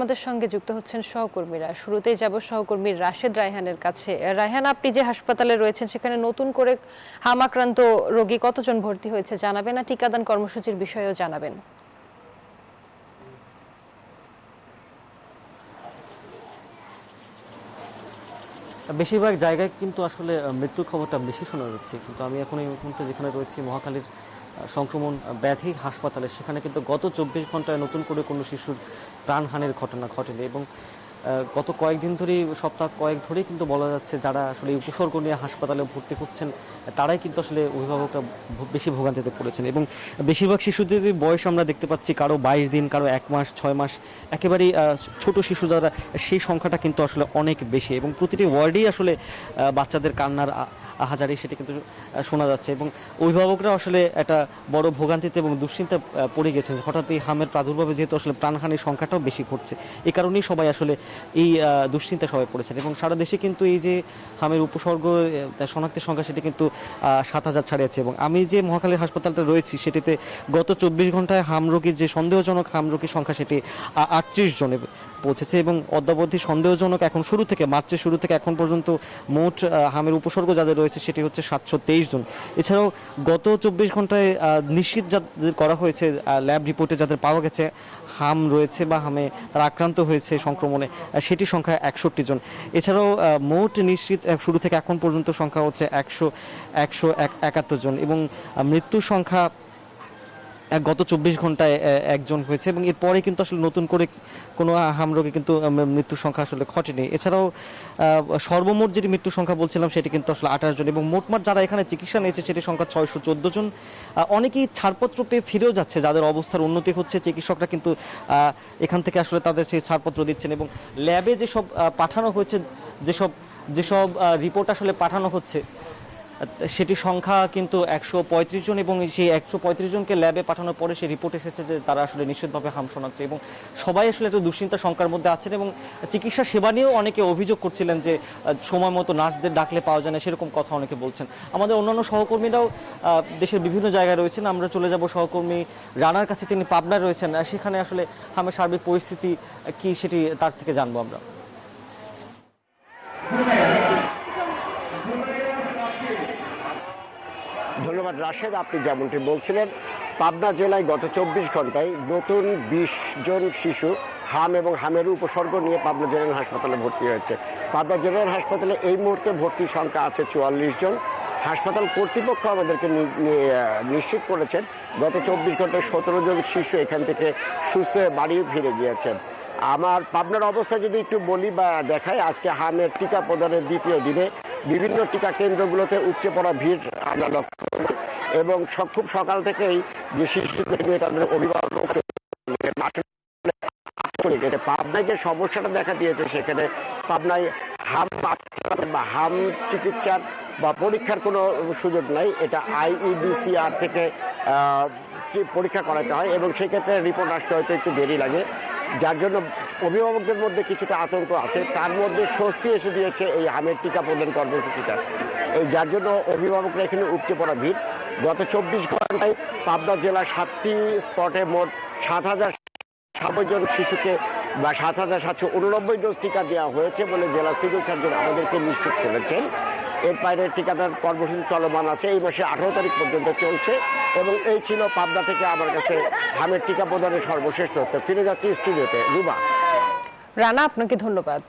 আমাদের সঙ্গে যুক্ত হচ্ছেন সহকর্মীরা। শুরুতেই যাব সহকর্মী রাশেদ রায়হানের কাছে। রায়হান, আপনি যে হাসপাতালে রয়েছেন সেখানে নতুন করে হামাক্রান্ত রোগী কতজন ভর্তি হয়েছে জানাবেন, আর টিকাদান কর্মসূচির বিষয়েও জানাবেন। বেশিরভাগ জায়গায় কিন্তু আসলে মৃত্যুর খবরটা বেশি শোনা যাচ্ছে, কিন্তু আমি এখন এই মুহূর্তে যেখানে রয়েছি মহাখালীর সংক্রমণ ব্যাধি হাসপাতালে, সেখানে কিন্তু গত 24 ঘন্টায় নতুন করে কোনো শিশুর প্রাণহানির ঘটনা ঘটেনি। এবং গত কয়েকদিন ধরেই, সপ্তাহ কয়েক ধরেই কিন্তু বলা যাচ্ছে যারা আসলে উপসর্গ নিয়ে হাসপাতালে ভর্তি হচ্ছেন তারাই কিন্তু আসলে অভিভাবকরা বেশি ভোগান্তিতে পড়েছেন। এবং বেশিরভাগ শিশুদের বয়স আমরা দেখতে পাচ্ছি কারো 22 দিন, কারো 1 মাস, 6 মাস, একেবারেই ছোট শিশু যারা, সেই সংখ্যাটা কিন্তু আসলে অনেক বেশি। এবং প্রতিটি ওয়ার্ডেই আসলে বাচ্চাদের কান্নার আহাজারি সেটা কিন্তু শোনা যাচ্ছে। এবং অভিভাবকরা আসলে একটা বড় ভোগান্তিতে এবং দুশ্চিন্তা পড়ে গেছেন। হঠাৎ এই হামের প্রাদুর্ভাবে যেহেতু আসলে প্রাণহানির সংখ্যাটাও বেশি ঘটছে, এই কারণেই সবাই আসলে এই দুশ্চিন্তা সবাই পড়েছেন। এবং সারা দেশে কিন্তু এই যে হামের উপসর্গ শনাক্তের সংখ্যা সেটি কিন্তু 7,000 ছাড়িয়েছে। এবং আমি যে মহাখালীর হাসপাতালটা রয়েছি সেটিতে গত 24 ঘন্টায় হাম রোগীর যে সন্দেহজনক হাম রোগীর সংখ্যা সেটি 38 জনে পৌঁছেছে। এবং অদ্যাবধি সন্দেহজনক এখন মার্চের শুরু থেকে এখন পর্যন্ত মোট হামের উপসর্গ যাদের রয়েছে সেটি হচ্ছে 723 জন। এছাড়াও গত 24 ঘন্টায় নিশ্চিত যাদের করা হয়েছে ল্যাব রিপোর্টে যাদের পাওয়া গেছে হাম রয়েছে বা হামে তারা আক্রান্ত হয়েছে সংক্রমণে, সেটির সংখ্যা 61 জন। এছাড়াও মোট নিশ্চিত শুরু থেকে এখন পর্যন্ত সংখ্যা হচ্ছে 171 জন। এবং মৃত্যুর সংখ্যা গত 24 ঘন্টায় একজন হয়েছে। এবং এরপরে কিন্তু আসলে নতুন করে কোনো হাম রোগে কিন্তু মৃত্যুর সংখ্যা আসলে ঘটেনি। এছাড়াও সর্বমোট যেটি মৃত্যুর সংখ্যা বলছিলাম সেটি কিন্তু আসলে 28 জন। এবং মোটমাট যারা এখানে চিকিৎসা নিয়েছে সেটির সংখ্যা 614 জন। অনেকেই ছাড়পত্র পেয়ে ফিরেও যাচ্ছে, যাদের অবস্থার উন্নতি হচ্ছে চিকিৎসকরা কিন্তু এখান থেকে আসলে তাদের সেই ছাড়পত্র দিচ্ছেন। এবং ল্যাবে যেসব পাঠানো হয়েছে, যেসব রিপোর্ট আসলে পাঠানো হচ্ছে সেটির সংখ্যা কিন্তু 135 জন। এবং সেই 135 জনকে ল্যাবে পাঠানোর পরে সেই রিপোর্ট এসেছে যে তারা আসলে নিশ্চিতভাবে হাম শনাক্ত। এবং সবাই আসলে একটু দুশ্চিন্তার সংখ্যার মধ্যে আছেন। এবং চিকিৎসা সেবা নিয়েও অনেকে অভিযোগ করছিলেন যে সময় মতো নার্সদের ডাকলে পাওয়া যায় না, সেরকম কথা অনেকে বলছেন। আমাদের অন্যান্য সহকর্মীরাও দেশের বিভিন্ন জায়গায় রয়েছেন। আমরা চলে যাব সহকর্মী রানার কাছে, তিনি পাবনায় রয়েছেন। সেখানে আসলে হামের সার্বিক পরিস্থিতি কি সেটি তার থেকে জানবো আমরা। ধন্যবাদ রাশেদ। আপনি যেমনটি বলছিলেন, পাবনা জেলায় গত 24 ঘন্টায় নতুন 20 জন শিশু হাম এবং হামের উপসর্গ নিয়ে পাবনা জেনারেল হাসপাতালে ভর্তি হয়েছে। পাবনা জেনারেল হাসপাতালে এই মুহূর্তে ভর্তির সংখ্যা আছে 44 জন। হাসপাতাল কর্তৃপক্ষ আমাদেরকে নিশ্চিত করেছেন গত 24 ঘন্টায় 17 জন শিশু এখান থেকে সুস্থ হয়ে বাড়ি ফিরে গিয়েছেন। আমার পাবনার অবস্থা যদি একটু বলি বা দেখায়, আজকে হামের টিকা প্রদানের দ্বিতীয় দিনে বিভিন্ন টিকা কেন্দ্রগুলোতে উপচে পড়া ভিড় আমরা লক্ষ্য করছি। এবং খুব সকাল থেকেই যে শিশুদের নিয়ে তাদের অভিভাবক চলে গেছে। পাবনায় যে সমস্যাটা দেখা দিয়েছে, সেখানে পাবনায় হাম চিকিৎসার বা পরীক্ষার কোনো সুযোগ নাই। এটা IEBCR থেকে পরীক্ষা করাতে হয় এবং সেক্ষেত্রে রিপোর্ট আসতে হয়তো একটু দেরি লাগে, যার জন্য অভিভাবকদের মধ্যে কিছুটা আতঙ্ক আছে। তার মধ্যে স্বস্তি এসে দিয়েছে এই হামের টিকা প্রদান কর্মসূচিটা, যার জন্য অভিভাবকরা এখানে উপচে পড়া ভিড়। গত 24 ঘন্টায় পাবনা জেলার 7টি স্পটে মোট 7,090 জন শিশুকে বা 7,789 ডোজ টিকা দেওয়া হয়েছে বলে জেলা সিভিল সার্জন আমাদেরকে নিশ্চিত করেছেন। এর বাইরে টিকাদান কর্মসূচি চলমান আছে, এই মাসে 18 তারিখ পর্যন্ত চলছে। এবং এই ছিল পাবনা থেকে আমার কাছে হামের টিকা প্রদানের সর্বশেষ তথ্য। ফিরে যাচ্ছি স্টুডিওতে। রুবা। রানা, আপনাকে ধন্যবাদ।